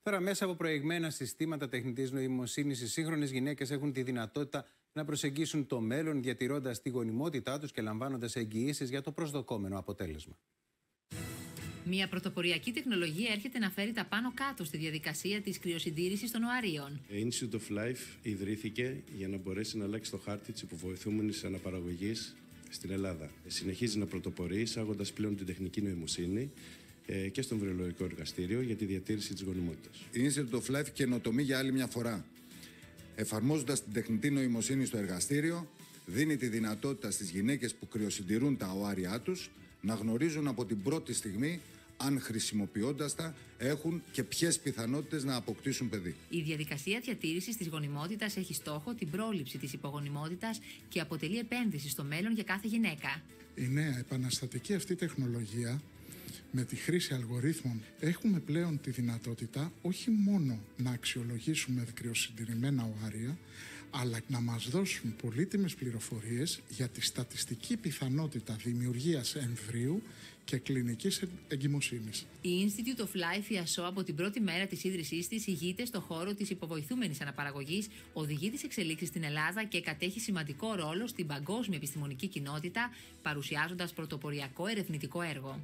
Τώρα, μέσα από προηγμένα συστήματα τεχνητής νοημοσύνης, οι σύγχρονες γυναίκες έχουν τη δυνατότητα να προσεγγίσουν το μέλλον, διατηρώντας τη γονιμότητά τους και λαμβάνοντας εγγυήσεις για το προσδοκόμενο αποτέλεσμα. Μια πρωτοποριακή τεχνολογία έρχεται να φέρει τα πάνω κάτω στη διαδικασία της κρυοσυντήρησης των οαρίων. Το Institute of Life ιδρύθηκε για να μπορέσει να αλλάξει το χάρτη της υποβοηθούμενης αναπαραγωγής στην Ελλάδα. Συνεχίζει να πρωτοπορεί, εισάγοντας πλέον την τεχνική νοημοσύνη και στο εμβριολογικό εργαστήριο για τη διατήρηση της γονιμότητας. Η Institute of Life καινοτομεί για άλλη μια φορά. Εφαρμόζοντας την τεχνητή νοημοσύνη στο εργαστήριο, δίνει τη δυνατότητα στις γυναίκες που κρυοσυντηρούν τα οάρια τους να γνωρίζουν από την πρώτη στιγμή αν χρησιμοποιώντας τα έχουν και ποιες πιθανότητες να αποκτήσουν παιδί. Η διαδικασία διατήρησης της γονιμότητας έχει στόχο την πρόληψη της υπογονιμότητας και αποτελεί επένδυση στο μέλλον για κάθε γυναίκα. Η νέα επαναστατική αυτή τεχνολογία, με τη χρήση αλγορίθμων, έχουμε πλέον τη δυνατότητα όχι μόνο να αξιολογήσουμε κρυοσυντηρημένα οάρια, αλλά να μας δώσουν πολύτιμες πληροφορίες για τη στατιστική πιθανότητα δημιουργίας εμβρίου και κλινικής εγκυμοσύνης. Η Institute of Life, η ΑΣΟ, από την πρώτη μέρα της ίδρυσής της, ηγείται στο χώρο της υποβοηθούμενης αναπαραγωγής, οδηγεί τις εξελίξεις στην Ελλάδα και κατέχει σημαντικό ρόλο στην παγκόσμια επιστημονική κοινότητα, παρουσιάζοντας πρωτοποριακό ερευνητικό έργο.